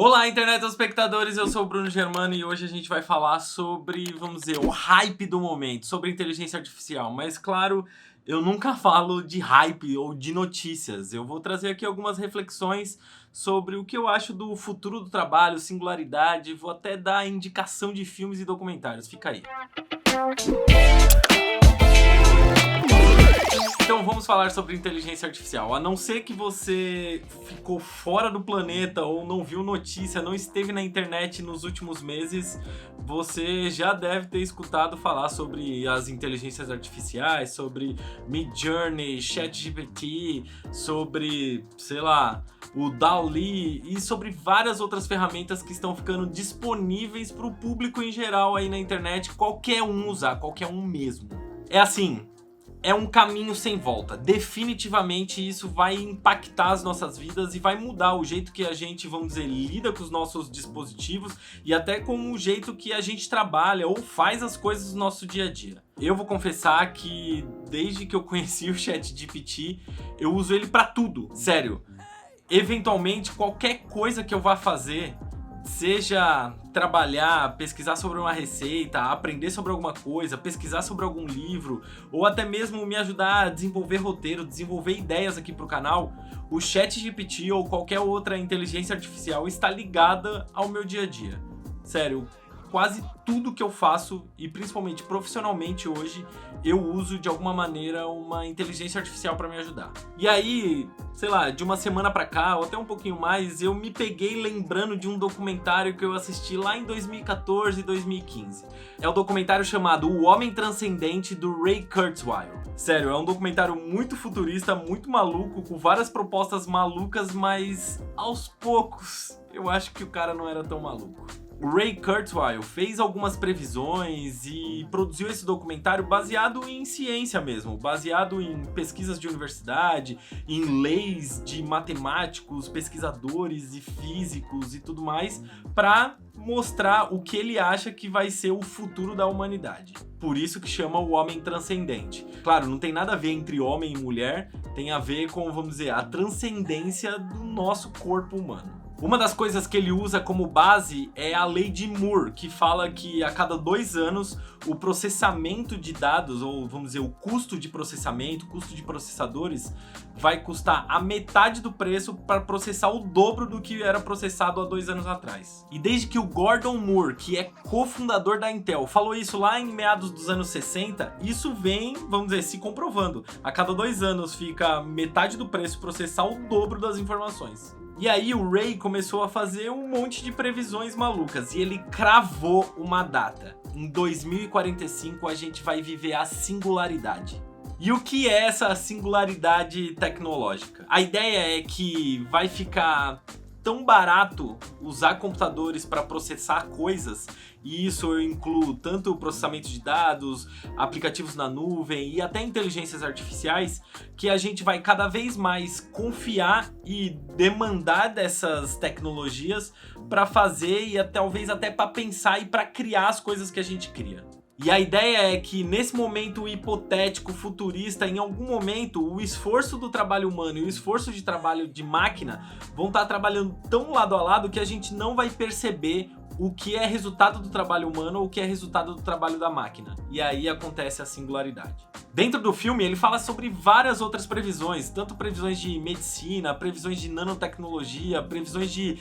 Olá, internet espectadores, eu sou o Bruno Germano e hoje a gente vai falar sobre, vamos dizer, o hype do momento, sobre inteligência artificial. Mas claro, eu nunca falo de hype ou de notícias. Eu vou trazer aqui algumas reflexões sobre o que eu acho do futuro do trabalho, singularidade, vou até dar indicação de filmes e documentários. Fica aí. Então vamos falar sobre inteligência artificial. A não ser que você ficou fora do planeta ou não viu notícia, não esteve na internet nos últimos meses, você já deve ter escutado falar sobre as inteligências artificiais, sobre Midjourney, ChatGPT, sobre, sei lá, o DALL-E e sobre várias outras ferramentas que estão ficando disponíveis para o público em geral aí na internet, qualquer um usar, qualquer um mesmo. É assim, é um caminho sem volta. Definitivamente isso vai impactar as nossas vidas e vai mudar o jeito que a gente, vamos dizer, lida com os nossos dispositivos e até com o jeito que a gente trabalha ou faz as coisas no nosso dia a dia. Eu vou confessar que desde que eu conheci o ChatGPT, eu uso ele pra tudo. Sério, eventualmente qualquer coisa que eu vá fazer, seja trabalhar, pesquisar sobre uma receita, aprender sobre alguma coisa, pesquisar sobre algum livro, ou até mesmo me ajudar a desenvolver roteiro, desenvolver ideias aqui pro canal, o ChatGPT ou qualquer outra inteligência artificial está ligada ao meu dia a dia. Sério, quase tudo que eu faço, e principalmente profissionalmente hoje, eu uso de alguma maneira uma inteligência artificial para me ajudar. E aí, sei lá, de uma semana pra cá, ou até um pouquinho mais, eu me peguei lembrando de um documentário que eu assisti lá em 2014 e 2015. É o documentário chamado O Homem Transcendente, do Ray Kurzweil. Sério, é um documentário muito futurista, muito maluco, com várias propostas malucas, mas aos poucos eu acho que o cara não era tão maluco. O Ray Kurzweil fez algumas previsões e produziu esse documentário baseado em ciência mesmo, baseado em pesquisas de universidade, em leis de matemáticos, pesquisadores e físicos e tudo mais, para mostrar o que ele acha que vai ser o futuro da humanidade. Por isso que chama o Homem Transcendente. Claro, não tem nada a ver entre homem e mulher, tem a ver com, vamos dizer, a transcendência do nosso corpo humano. Uma das coisas que ele usa como base é a lei de Moore, que fala que a cada 2 anos o processamento de dados, ou vamos dizer, o custo de processamento, custo de processadores, vai custar a metade do preço para processar o dobro do que era processado há 2 anos atrás. E desde que o Gordon Moore, que é cofundador da Intel, falou isso lá em meados dos anos 60, isso vem, vamos dizer, se comprovando. A cada 2 anos fica metade do preço processar o dobro das informações. E aí o Ray começou a fazer um monte de previsões malucas e ele cravou uma data. Em 2045 a gente vai viver a singularidade. E o que é essa singularidade tecnológica? A ideia é que vai ficar tão barato usar computadores para processar coisas, e isso eu incluo tanto o processamento de dados, aplicativos na nuvem e até inteligências artificiais, que a gente vai cada vez mais confiar e demandar dessas tecnologias para fazer e talvez até para pensar e para criar as coisas que a gente cria. E a ideia é que nesse momento hipotético, futurista, em algum momento, o esforço do trabalho humano e o esforço de trabalho de máquina vão estar trabalhando tão lado a lado que a gente não vai perceber o que é resultado do trabalho humano ou o que é resultado do trabalho da máquina. E aí acontece a singularidade. Dentro do filme ele fala sobre várias outras previsões, tanto previsões de medicina, previsões de nanotecnologia, previsões de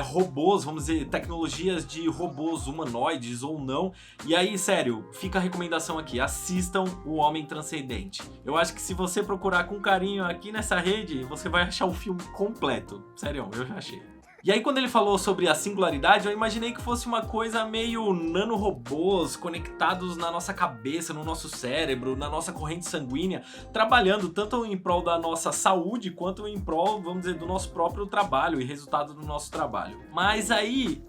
robôs, vamos dizer, tecnologias de robôs humanoides ou não. E aí, sério, fica a recomendação aqui, assistam O Homem Transcendente. Eu acho que se você procurar com carinho aqui nessa rede, você vai achar o filme completo. Sério, eu já achei. E aí quando ele falou sobre a singularidade, eu imaginei que fosse uma coisa meio nanorobôs conectados na nossa cabeça, no nosso cérebro, na nossa corrente sanguínea, trabalhando tanto em prol da nossa saúde quanto em prol, vamos dizer, do nosso próprio trabalho e resultado do nosso trabalho. Mas aí,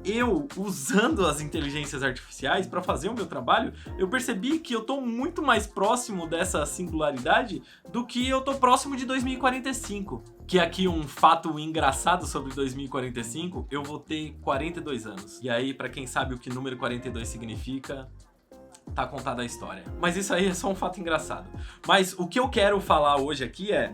eu usando as inteligências artificiais para fazer o meu trabalho, eu percebi que eu tô muito mais próximo dessa singularidade do que eu tô próximo de 2045. Que aqui um fato engraçado sobre 2045, eu vou ter 42 anos. E aí, pra quem sabe o que número 42 significa, tá contada a história. Mas isso aí é só um fato engraçado. Mas o que eu quero falar hoje aqui é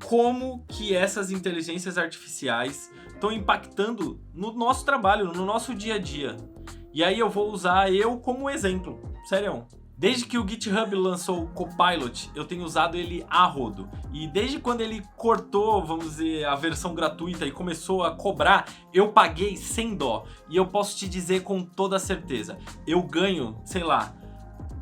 como que essas inteligências artificiais estão impactando no nosso trabalho, no nosso dia a dia. E aí eu vou usar eu como exemplo, sério. Desde que o GitHub lançou o Copilot, eu tenho usado ele a rodo. E desde quando ele cortou, vamos dizer, a versão gratuita e começou a cobrar, eu paguei sem dó. E eu posso te dizer com toda certeza, eu ganho, sei lá,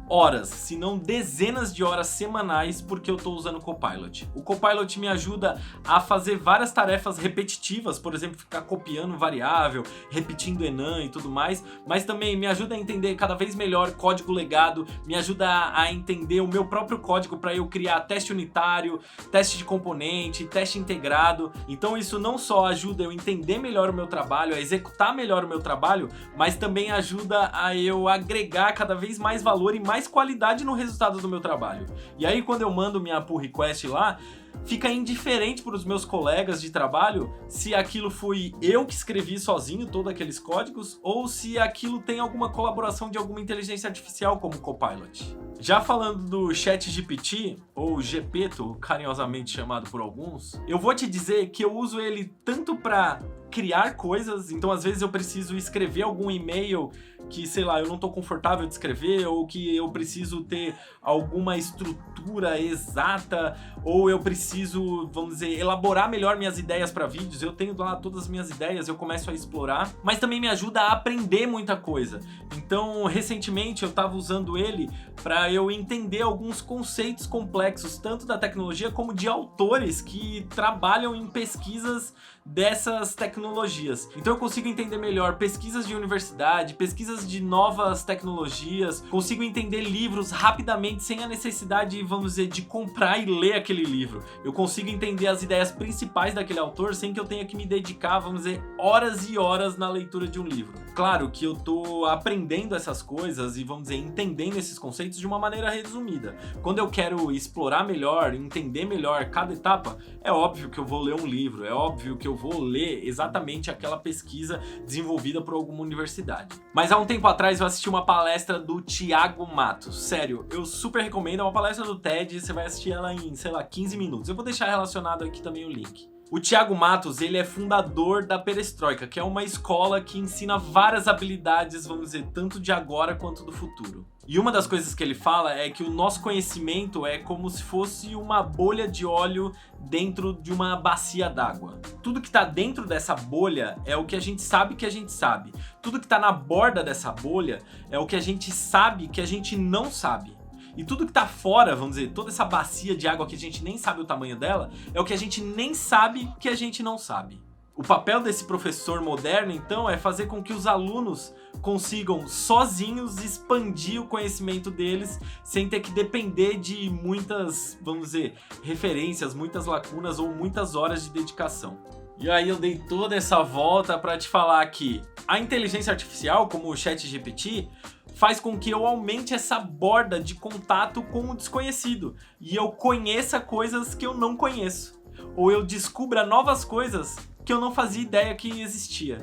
horas, se não dezenas de horas semanais porque eu estou usando o Copilot. O Copilot me ajuda a fazer várias tarefas repetitivas, por exemplo, ficar copiando variável, repetindo enum e tudo mais, mas também me ajuda a entender cada vez melhor código legado, me ajuda a entender o meu próprio código para eu criar teste unitário, teste de componente, teste integrado. Então isso não só ajuda eu a entender melhor o meu trabalho, a executar melhor o meu trabalho, mas também ajuda a eu agregar cada vez mais valor e mais qualidade no resultado do meu trabalho. E aí quando eu mando minha pull request lá, fica indiferente para os meus colegas de trabalho se aquilo fui eu que escrevi sozinho todos aqueles códigos ou se aquilo tem alguma colaboração de alguma inteligência artificial como o Copilot. Já falando do ChatGPT, ou Gepeto, carinhosamente chamado por alguns, eu vou te dizer que eu uso ele tanto para criar coisas, então às vezes eu preciso escrever algum e-mail que, sei lá, eu não tô confortável de escrever, ou que eu preciso ter alguma estrutura exata, ou eu preciso, vamos dizer, elaborar melhor minhas ideias para vídeos. Eu tenho lá todas as minhas ideias, eu começo a explorar, mas também me ajuda a aprender muita coisa. Então, recentemente eu tava usando ele para eu entender alguns conceitos complexos, tanto da tecnologia como de autores que trabalham em pesquisas dessas tecnologias. Então eu consigo entender melhor pesquisas de universidade, pesquisas de novas tecnologias, consigo entender livros rapidamente sem a necessidade, vamos dizer, de comprar e ler aquele livro. Eu consigo entender as ideias principais daquele autor sem que eu tenha que me dedicar, vamos dizer, horas e horas na leitura de um livro. Claro que eu tô aprendendo essas coisas e, vamos dizer, entendendo esses conceitos de uma maneira resumida. Quando eu quero explorar melhor, entender melhor cada etapa, é óbvio que eu vou ler um livro, é óbvio que eu vou ler exatamente aquela pesquisa desenvolvida por alguma universidade. Mas há um tempo atrás eu assisti uma palestra do Thiago Matos. Sério, eu super recomendo, é uma palestra do TED, você vai assistir ela em, sei lá, 15 minutos. Eu vou deixar relacionado aqui também o link. O Thiago Matos, ele é fundador da Perestroika, que é uma escola que ensina várias habilidades, vamos dizer, tanto de agora quanto do futuro. E uma das coisas que ele fala é que o nosso conhecimento é como se fosse uma bolha de óleo dentro de uma bacia d'água. Tudo que está dentro dessa bolha é o que a gente sabe que a gente sabe. Tudo que está na borda dessa bolha é o que a gente sabe que a gente não sabe. E tudo que tá fora, vamos dizer, toda essa bacia de água que a gente nem sabe o tamanho dela, é o que a gente nem sabe que a gente não sabe. O papel desse professor moderno, então, é fazer com que os alunos consigam sozinhos expandir o conhecimento deles sem ter que depender de muitas, vamos dizer, referências, muitas lacunas ou muitas horas de dedicação. E aí eu dei toda essa volta para te falar que a inteligência artificial, como o ChatGPT, faz com que eu aumente essa borda de contato com o desconhecido e eu conheça coisas que eu não conheço, ou eu descubra novas coisas que eu não fazia ideia que existia.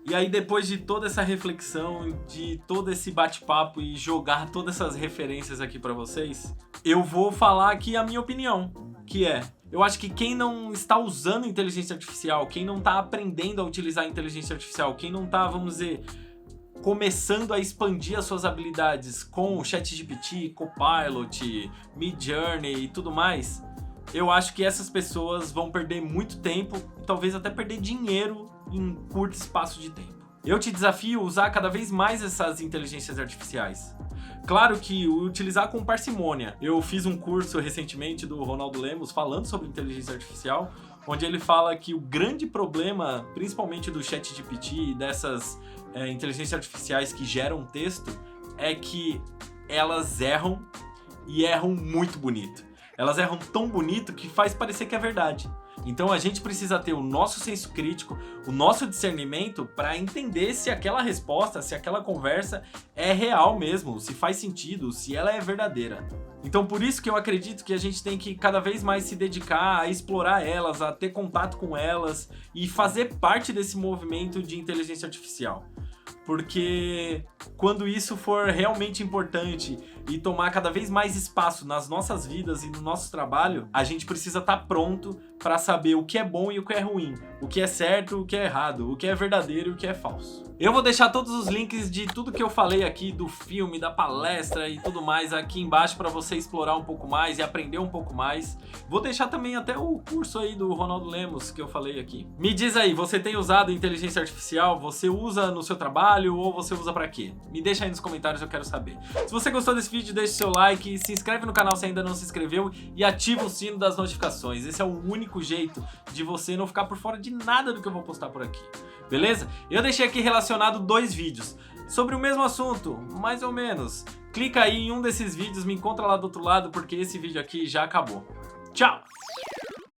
E aí, depois de toda essa reflexão, de todo esse bate-papo e jogar todas essas referências aqui pra vocês, eu vou falar aqui a minha opinião, que é: eu acho que quem não está usando inteligência artificial, quem não está aprendendo a utilizar a inteligência artificial, quem não está, vamos dizer, começando a expandir as suas habilidades com o ChatGPT, Copilot, Midjourney e tudo mais, eu acho que essas pessoas vão perder muito tempo, talvez até perder dinheiro em curto espaço de tempo. Eu te desafio a usar cada vez mais essas inteligências artificiais. Claro que utilizar com parcimônia. Eu fiz um curso recentemente do Ronaldo Lemos falando sobre inteligência artificial, onde ele fala que o grande problema, principalmente do ChatGPT e dessas inteligências artificiais que geram texto, é que elas erram e erram muito bonito. Elas erram tão bonito que faz parecer que é verdade. Então a gente precisa ter o nosso senso crítico, o nosso discernimento para entender se aquela resposta, se aquela conversa é real mesmo, se faz sentido, se ela é verdadeira. Então por isso que eu acredito que a gente tem que cada vez mais se dedicar a explorar elas, a ter contato com elas e fazer parte desse movimento de inteligência artificial. Porque quando isso for realmente importante e tomar cada vez mais espaço nas nossas vidas e no nosso trabalho, a gente precisa estar pronto para saber o que é bom e o que é ruim, o que é certo, o que é errado, o que é verdadeiro e o que é falso. Eu vou deixar todos os links de tudo que eu falei aqui, do filme, da palestra e tudo mais aqui embaixo para você explorar um pouco mais e aprender um pouco mais. Vou deixar também até o curso aí do Ronaldo Lemos que eu falei aqui. Me diz aí, você tem usado inteligência artificial? Você usa no seu trabalho ou você usa para quê? Me deixa aí nos comentários, eu quero saber. Se você gostou desse vídeo, deixe seu like, se inscreve no canal se ainda não se inscreveu e ativa o sino das notificações. Esse é o único jeito de você não ficar por fora de nada do que eu vou postar por aqui. Beleza? Eu deixei aqui relacionado 2 vídeos sobre o mesmo assunto, mais ou menos. Clica aí em um desses vídeos, me encontra lá do outro lado, porque esse vídeo aqui já acabou. Tchau!